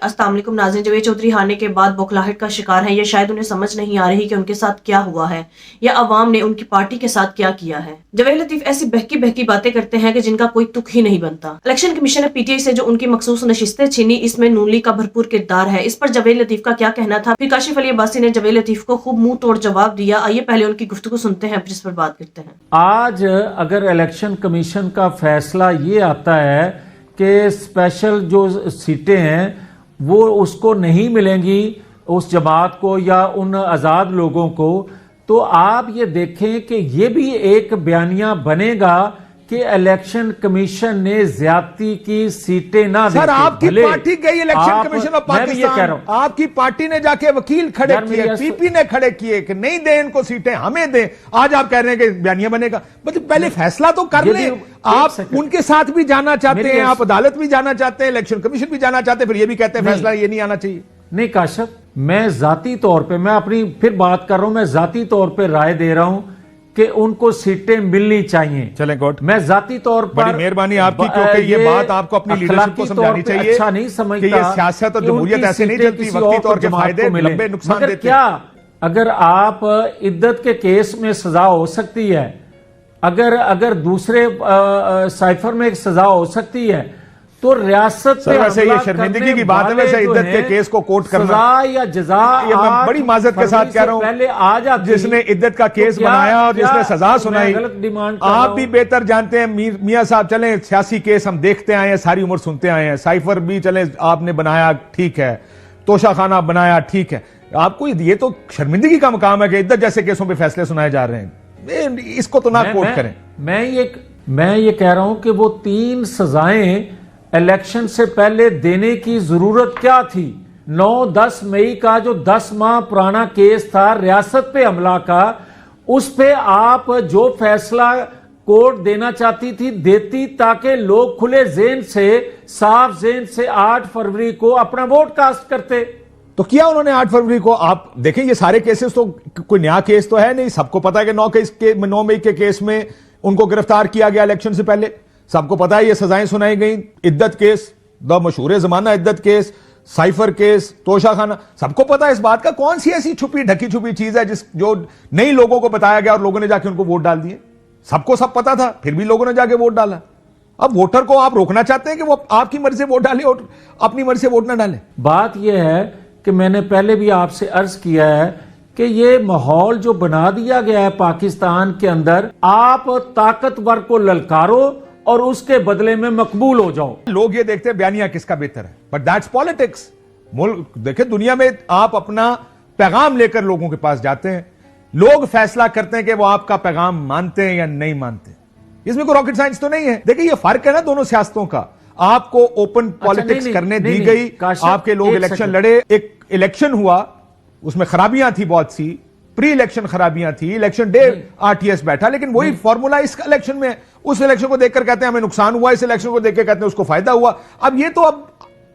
अस्सलाम वालेकुम नाज़रीन, जवेद चौधरी हारने के बाद बौखलाहट का शिकार है। ये शायद उन्हें समझ नहीं आ रही कि उनके साथ क्या हुआ है या अवाम ने उनकी पार्टी के साथ क्या किया है। जवेद लतीफ ऐसी बहकी बहकी बातें करते हैं कि जिनका कोई तुक ही नहीं बनता। इलेक्शन कमीशन ने पीटीआई से जो उनकी मखसूस नशिस्तें छीनी, इसमें नून लीग का भरपूर किरदार है। इस पर जवेद लतीफ का क्या कहना था, फिर काशिफ अली अब्बासी ने जवेद लतीफ को खूब मुंह तोड़ जवाब दिया। आइए पहले उनकी गुफ्तगू सुनते हैं, फिर इस पर बात करते हैं। आज अगर इलेक्शन कमीशन का फैसला ये आता है कि स्पेशल जो सीटें हैं वो उसको नहीं मिलेंगी, उस जमात को या उन आज़ाद लोगों को, तो आप ये देखें कि ये भी एक बयानिया बनेगा कि इलेक्शन कमीशन ने ज्यादती की सीटें ना दी। सर आपकी पार्टी गई इलेक्शन कमीशन ऑफ पाकिस्तान, आपकी पार्टी ने जाके वकील खड़े किए, पीपी ने खड़े किए कि नहीं दें इनको सीटें, हमें दें। आज आप कह रहे हैं कि बयानिया बनेगा, मतलब पहले फैसला तो कर लें। आप उनके साथ भी जाना चाहते हैं, आप अदालत भी जाना चाहते हैं, इलेक्शन कमीशन भी जाना चाहते हैं, फिर ये भी कहते हैं फैसला ये नहीं आना चाहिए। नहीं काशिफ, मैं जाती तौर पे, मैं अपनी फिर बात कर रहा हूं, मैं जाती तौर पे राय दे रहा हूं कि उनको सीटें मिलनी चाहिए। चलें कोर्ट, मैं जाती तौर पर, बड़ी मेहरबानी आपकी, क्योंकि ये बात आपको अपनी लीडरशिप को समझानी चाहिए। अच्छा नहीं समझता कि ये सियासत और जमहूरियत ऐसे नहीं चलती, वक्ती तौर के फायदे लंबे नुकसान देते। क्या अगर आप इद्दत के केस में सजा हो सकती है, अगर दूसरे साइफर में एक सजा हो सकती है, तो रियासत पे वैसे ये शर्मिंदगी की बात है। वैसे इद्दत के केस को कोर्ट करना सजा या जजा, ये मैं बड़ी माजरत के साथ कह रहा हूं, पहले आ जाती, जिसने इद्दत का केस बनाया और जिसने सजा सुनाई, आप भी बेहतर जानते हैं। मियां साहब चलें, सियासी केस हम देखते आए हैं, सारी उम्र सुनते आए हैं। साइफर भी चले आपने बनाया, ठीक है, तोशा खाना बनाया, ठीक है। आपको ये तो शर्मिंदगी का मकाम है कि इद्दत जैसे केसों पे फैसले सुनाए जा रहे हैं, इसको तो ना कोर्ट करें। मैं ये कह रहा हूं कि वो 3 सजाएं इलेक्शन से पहले देने की जरूरत क्या थी। 9-10 मई का जो 10 माह पुराना केस था रियासत पे हमला का, उस पे आप जो फैसला कोर्ट देना चाहती थी देती, ताकि लोग खुले जेन से, साफ जेन से 8 फरवरी को अपना वोट कास्ट करते। तो किया उन्होंने 8 फरवरी को। आप देखें ये सारे केसेस तो कोई नया केस तो है नहीं, सबको पता है कि 9 मई के केस में उनको गिरफ्तार किया गया इलेक्शन से पहले, सबको पता है ये सजाएं सुनाई गई। इद्दत केस, द मशहूर जमाना इद्दत केस, साइफर केस, तोशा खाना, सबको पता है इस बात का। कौन सी ऐसी छुपी ढकी छुपी चीज है जो नई लोगों को बताया गया और लोगों ने जाके उनको वोट डाल दिए। सबको सब पता था, फिर भी लोगों ने जाके वोट डाला। अब वोटर को आप रोकना चाहते हैं कि वो आपकी मर्जी से वोट डाले और अपनी मर्जी से वोट ना डाले। बात यह है कि मैंने पहले भी आपसे अर्ज किया है कि ये माहौल जो बना दिया गया है पाकिस्तान के अंदर, आप ताकतवर को ललकारो और उसके बदले में मकबूल हो जाओ। लोग ये देखते हैं बयानिया किसका बेहतर है, बट दैट्स पॉलिटिक्स। मुल्क देखे, दुनिया में आप अपना पैगाम लेकर लोगों के पास जाते हैं, लोग फैसला करते हैं कि वो आपका पैगाम मानते हैं या नहीं मानते। इसमें कोई रॉकेट साइंस तो नहीं है। देखिए ये फर्क है ना दोनों सियासतों का। आपको ओपन पॉलिटिक्स करने दी गई, आपके लोग इलेक्शन लड़े, एक इलेक्शन हुआ, उसमें खराबियां थी बहुत सी, प्री इलेक्शन खराबियां थी, इलेक्शन डे आरटीएस बैठा, लेकिन वही फॉर्मूला इस इलेक्शन में। उस इलेक्शन को देखकर कहते हैं हमें नुकसान हुआ, इस इलेक्शन को देखकर कहते हैं उसको फायदा हुआ। अब ये तो अब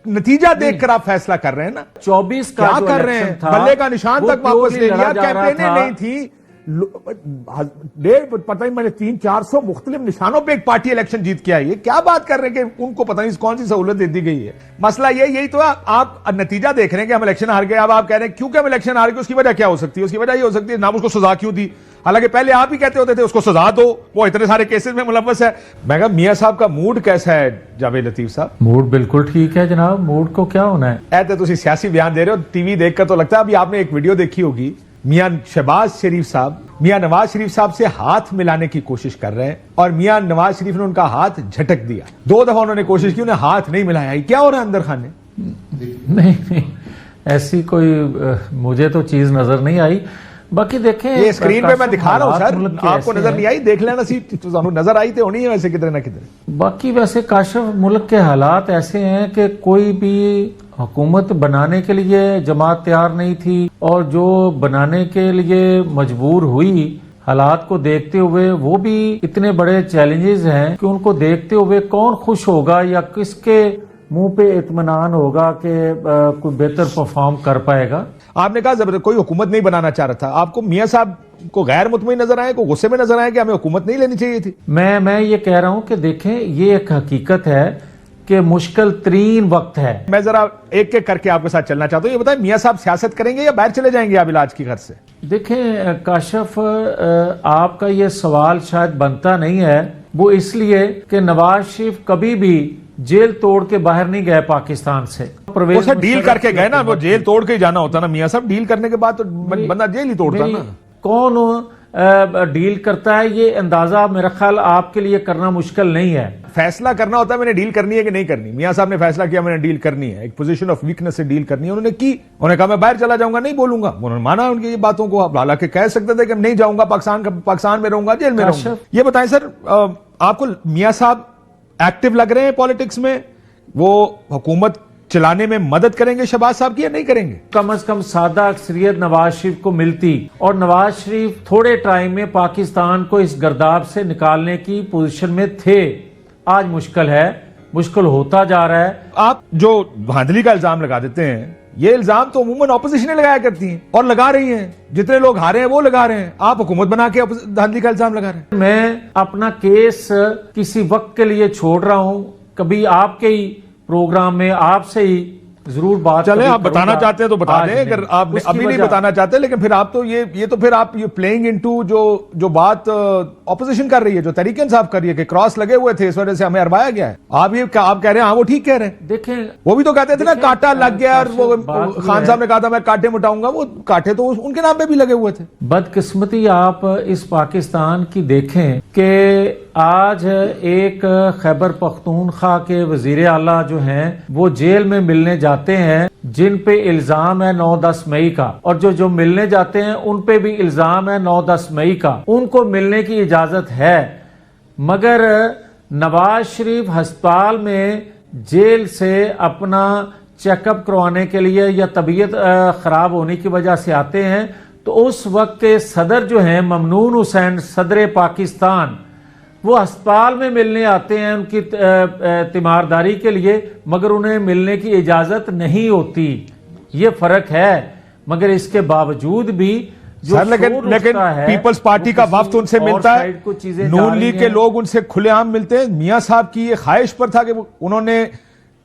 नतीजा देखकर आप फैसला कर रहे हैं ना। 24 का क्या कर रहे हैं, बल्ले का निशान तक वापस ले लिया, कैंपेनें नहीं थी, पता नहीं मैंने 300-400 मुख्तलिफ निशानों पे एक पार्टी इलेक्शन जीत के आई है। क्या बात कर रहे हैं कि उनको पता नहीं कौन सी सहूलत दे दी गई है। मसला यही तो आप नतीजा देख रहे हैं कि हम इलेक्शन हार गए। अब आप कह रहे हैं क्योंकि हम इलेक्शन हार गए, उसकी वजह क्या हो सकती है? उसकी वजह ये हो सकती है ना उसको सजा क्यों दी, हालांकि पहले आप ही कहते होते थे उसको सजा दो, वो इतने सारे केसेस में मुलव्वस है। मैं कहा मियां साहब का मूड कैसा है जावेद लतीफ साहब? मूड बिल्कुल ठीक है जनाब, मूड को क्या होना है। ऐसे तो सियासी बयान दे रहे हो, टीवी देखकर तो लगता है। अभी आपने एक वीडियो देखी होगी, मियां शहबाज शरीफ साहब मियां नवाज शरीफ साहब से हाथ मिलाने की कोशिश कर रहे हैं और मियां नवाज शरीफ ने उनका हाथ झटक दिया। 2 दफा उन्होंने कोशिश की, उन्हें हाथ नहीं मिलाया। क्या हो रहा है अंदर खाने? नहीं, ऐसी कोई मुझे तो चीज नजर नहीं आई। बाकी देखें, ये स्क्रीन पे मैं दिखा रहा हूं सर, आपको नजर नहीं आई, देख लेना सी नजर आई तो होनी है वैसे किधर ना किधर। बाकी वैसे काशिफ मुल्क के हालात ऐसे हैं कि कोई भी हुकूमत बनाने के लिए जमात तैयार नहीं थी, और जो बनाने के लिए मजबूर हुई हालात को देखते हुए, वो भी इतने बड़े चैलेंजेस हैं कि उनको देखते हुए कौन खुश होगा या किसके मुंह पे इत्मीनान होगा कि कोई बेहतर परफॉर्म कर पाएगा। आपने कहा जब कोई हुकूमत नहीं बनाना चाह रहा था, आपको मियां साहब को गैर मुतमईन नजर आए, को गुस्से में नजर आए कि हमें हुकूमत नहीं लेनी चाहिए थी? मैं ये कह रहा हूं कि देखें, ये एक हकीकत है कि मुश्किल तरीन वक्त है। मैं जरा एक एक करके आपके साथ चलना चाहता हूं। ये बताएं, मियां साहब सियासत करेंगे या बाहर चले जाएंगे आप इलाज की घर से? देखें काशिफ, आपका ये सवाल शायद बनता नहीं है, वो इसलिए कि नवाज शरीफ कभी भी जेल तोड़ के बाहर नहीं गए पाकिस्तान से। वो सर डील करके गए ना, वो जेल तोड़ के ही जाना होता ना मियां साहब। डील करने के बाद तो बंदा जेल ही तोड़ता ना। कौन डील करता है ये अंदाजा मेरा ख्याल आपके लिए करना मुश्किल नहीं है। फैसला करना होता है मैंने डील करनी है कि नहीं करनी। मियां साहब ने फैसला किया मैंने डील करनी है, एक पोजीशन ऑफ वीकनेस से डील करनी है, उन्होंने की। उन्होंने कहा मैं बाहर चला जाऊंगा, नहीं बोलूंगा। उन्होंने माना उनकी ये बातों को। हालांकि कह सकते थे कि नहीं जाऊंगा, पाकिस्तान में रहूंगा, जेल में रहूंगा। ये बताएं सर, आपको मियां साहब एक्टिव लग रहे हैं पॉलिटिक्स में? वो हुकूमत चलाने में मदद करेंगे शहबाज साहब की या नहीं करेंगे? कम से कम सादा अक्सरियत नवाज शरीफ को मिलती और नवाज शरीफ थोड़े टाइम में पाकिस्तान को इस गर्दाब से निकालने की पोजीशन में थे। आज मुश्किल है, मुश्किल होता जा रहा है। आप जो धांधली का इल्जाम लगा देते हैं, ये इल्जाम तो अमूमन ऑपोजिशन लगाया करती हैं और लगा रही हैं। जितने लोग हारे हैं वो लगा रहे हैं, आप हुकूमत बना के धांधली का इल्जाम लगा रहे हैं। मैं अपना केस किसी वक्त के लिए छोड़ रहा हूं, कभी आपके ही प्रोग्राम में आपसे ही जरूर बात चले। आप बताना चाहते हैं तो बता दें, अगर आप अभी नहीं बताना चाहते। लेकिन फिर आप तो ये तो फिर आप ये प्लेइंग इनटू जो बात ऑपोजिशन कर रही है, जो तहरीक इंसाफ कर रही है कि क्रॉस लगे हुए थे, इस वजह से हमें अरवाया गया है। आप कह रहे हैं हाँ वो ठीक कह रहे हैं। देखें, वो भी तो कहते थे ना कांटा लग गया, और वो खान साहब ने कहा था मैं कांटे मिटाऊंगा, वो कांटे तो उनके नाम पे भी लगे हुए थे। बदकिस्मती आप इस पाकिस्तान की देखें कि आज एक खैबर पख्तूनख्वा के वजीर आला जो हैं वो जेल में मिलने जाते हैं, जिन पे इल्जाम है 9-10 मई का, और जो मिलने जाते हैं उन पे भी इल्जाम है 9-10 मई का। उनको मिलने की इजाजत है, मगर नवाज शरीफ अस्पताल में जेल से अपना चेकअप करवाने के लिए या तबीयत खराब होने की वजह से आते हैं, तो उस वक्त के सदर जो हैं ममनून हुसैन, सदर पाकिस्तान, वो अस्पताल में मिलने आते हैं उनकी तीमारदारी के लिए, मगर उन्हें मिलने की इजाजत नहीं होती। ये फर्क है। मगर इसके बावजूद भी जो लेकिन पीपल्स पार्टी का वफ्द उनसे मिलता है, नून लीग के लोग उनसे खुलेआम मिलते हैं। मियां साहब की ये ख्वाहिश पर था कि उन्होंने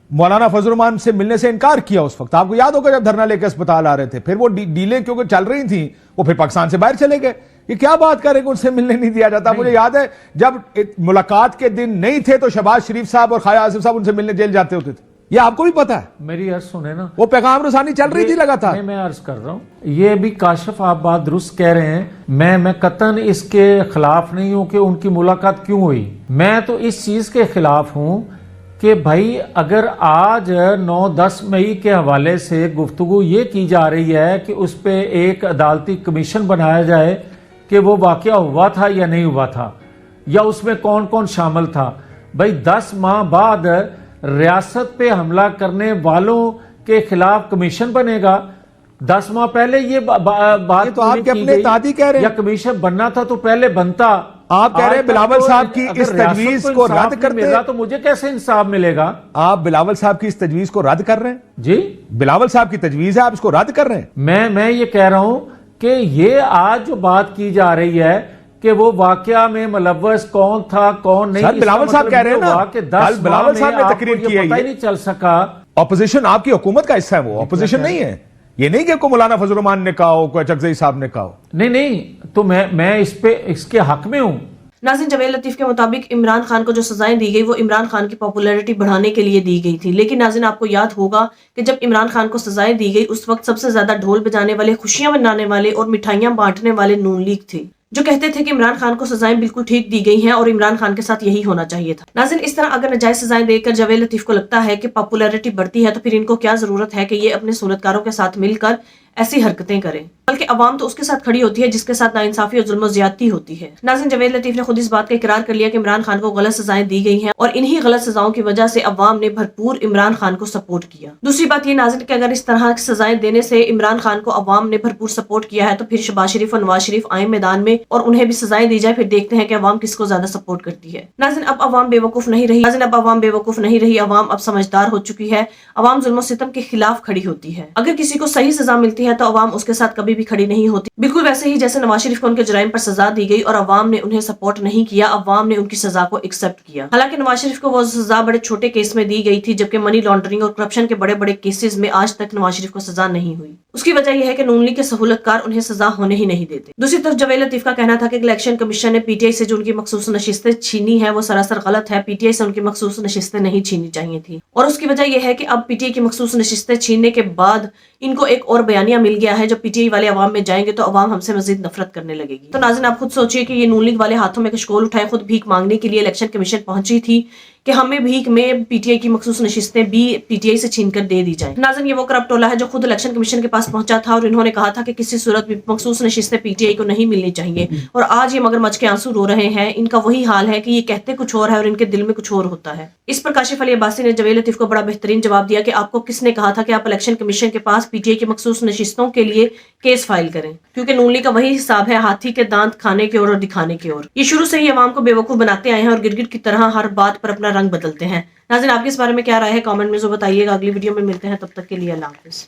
मौलाना फजल रहमान से मिलने से इनकार किया उस वक्त। आपको याद होगा जब धरना लेकर अस्पताल आ रहे थे, फिर वो डीलें क्योंकि चल रही थी, वो फिर पाकिस्तान से बाहर चले गए। ये क्या बात करें कि उनसे मिलने नहीं दिया जाता? मुझे याद है जब मुलाकात के दिन नहीं थे तो शहबाज शरीफ साहब और ख्वाजा आसिफ साहब उनसे मिलने जेल जाते होते थे। ये आपको भी पता है। मेरी अर्ज सुने ना, वो पैगाम रसानी चल रही थी लगातार। मैं अर्ज कर रहा हूं, ये भी काशिफ आप बात दुरुस्त कह रहे हैं। मैं कतन इसके खिलाफ नहीं हूं कि उनकी मुलाकात क्यों हुई। मैं तो इस चीज के खिलाफ हूं कि भाई अगर आज 9-10 मई के हवाले से गुफ्तगू ये की जा रही है कि उस पर एक अदालती कमीशन बनाया जाए कि वो वाकया हुआ था या नहीं हुआ था, या उसमें कौन कौन शामिल था। भाई 10 माह बाद रियासत पे हमला करने वालों के खिलाफ कमीशन बनेगा। 10 माह पहले ये बात तो आपके अपने दादी कह रहे हैं, या कमीशन बनना था तो पहले बनता। आप कह रहे हैं बिलावल साहब की इस तजवीज को रद्द करते हैं तो मुझे कैसे इंसाफ मिलेगा? आप बिलावल साहब की इस तजवीज को रद्द कर रहे हैं? जी, बिलावल साहब की तजवीज है, आप इसको रद्द कर रहे हैं? मैं ये कह रहा हूं कि ये आज जो बात की जा रही है कि वो वाकया में मुलव्वस कौन था कौन नहीं, सर बिलावल साहब कह रहे हैं ना कि 10 बिलावल साहब ने तकरीर की है, पता ही नहीं चल सका। ऑपोजिशन आपकी हुकूमत का हिस्सा है, वो ऑपोजिशन नहीं है। ये नहीं कि मौलाना फजल रहमान ने कहा हो, कोई चकजई साहब ने कहा हो। नहीं, तो मैं इसके हक में हूं। नाज़रीन, जवेद लतीफ के मुताबिक इमरान खान को जो सजाएं दी गई वो इमरान खान की पॉपुलैरिटी बढ़ाने के लिए दी गई थी। लेकिन नाज़रीन, आपको याद होगा कि जब इमरान खान को सजाएं दी गई उस वक्त सबसे ज्यादा ढोल बजाने वाले, खुशियां मनाने वाले और मिठाइयां बांटने वाले नून लीग थे, जो कहते थे कि इमरान खान को सजाएं बिल्कुल ठीक दी गई हैं और इमरान खान के साथ यही होना चाहिए था। नाज़रीन, इस तरह अगर नजायज सजाएं देकर जवेद लतीफ को लगता है कि पॉपुलैरिटी बढ़ती है तो फिर इनको क्या जरूरत है कि ये अपने सूरतकारों के साथ मिलकर ऐसी हरकतें करें, बल्कि अवाम तो उसके साथ खड़ी होती है जिसके साथ नाइंसाफी और जुल्म ज्यादती होती है। नाज़रीन, जवेद लतीफ ने खुद इस बात का इकरार कर लिया कि इमरान खान को गलत सजाएं दी गई हैं और इन्हीं गलत सजाओं की वजह से अवाम ने भरपूर इमरान खान को सपोर्ट किया। दूसरी बात ये नाज़रीन कि अगर इस तरह की सजाएं देने से इमरान खान को अवाम ने भरपूर सपोर्ट किया है तो फिर शहबाज शरीफ और नवाज शरीफ आए मैदान में और उन्हें भी सजाएं दी जाए, फिर देखते हैं कि अवाम किसको ज्यादा सपोर्ट करती है। नाज़रीन, अब अवाम बेवकूफ नहीं रही। नाज़रीन, अब अवाम बेवकूफ नहीं रही, अवाम अब समझदार हो चुकी है। अवाम जुल्म सितम के खिलाफ खड़ी होती है। अगर किसी को सही सजा मिलती होती है तो अवाम उसके साथ कभी भी खड़ी नहीं होती। बिल्कुल वैसे ही जैसे नवाज शरीफ को उनके जुराइम पर सजा दी गई और अवाम ने उन्हें सपोर्ट नहीं किया, अवाम ने उनकी सजा को एक्सेप्ट किया। हालांकि नवाज शरीफ को वो सजा बड़े छोटे केस में दी गई थी, जबकि मनी लॉन्ड्रिंग और करप्शन के बड़े बड़े केसेस में आज तक नवाज शरीफ को सजा नहीं हुई। उसकी वजह यह है कि नून लीग के सहूलतकार उन्हें सजा होने ही नहीं देते। दूसरी तरफ जवेद लतीफ का कहना था कि इलेक्शन कमीशन ने पीटीआई से जो उनकी मखसूस नशिस्तें छीनी है वो सरासर गलत है। पीटीआई से उनकी मखसूस नशिस्तें नहीं छीनी चाहिए थी और उसकी वजह यह है कि अब पीटीआई की मखसूस नशिस्तें छीनने के बाद इनको एक और बयानिया मिल गया है। जब पीटीआई वाले अवाम में जाएंगे तो अवाम हमसे मजीद नफरत करने लगेगी। तो नाज़रीन आप खुद सोचिए कि ये नून लीग वाले हाथों में कशकोल उठाए खुद भीख मांगने के लिए इलेक्शन कमीशन पहुंची थी कि हमें भीख में पीटीआई की मखसूस नशिस्तें भी पीटीआई से छीन कर दे दी जाए। नाज़रीन ये वो करप्ट टोला है जो खुद इलेक्शन कमीशन के पास पहुंचा था और इन्होंने कहा था कि किसी सूरत भी मखसूस नशिस्तें पीटीआई को नहीं मिलनी चाहिए और आज ये मगरमच्छ के आंसू रो रहे हैं। इनका वही हाल है कि ये कहते कुछ और है और इनके दिल में कुछ और होता है। इस पर काशिफ अली अब्बासी ने जवेद लतीफ को बड़ा बेहतरीन जवाब दिया कि आपको किसने कहा था कि आप इलेक्शन कमीशन के पास पीटीआई की मखसूस नशिस्तों के लिए केस फाइल करें, क्योंकि नून लीग का वही हिसाब है हाथी के दांत खाने की ओर और दिखाने की ओर। ये शुरू से ही अवाम को बेवकूफ बनाते आए हैं और गिरगिट की तरह हर बात पर अपना रंग बदलते हैं। नाज़रीन आपके इस बारे में क्या राय है कमेंट में जो बताइएगा। अगली वीडियो में मिलते हैं, तब तक के लिए अल्लाह हाफिज़।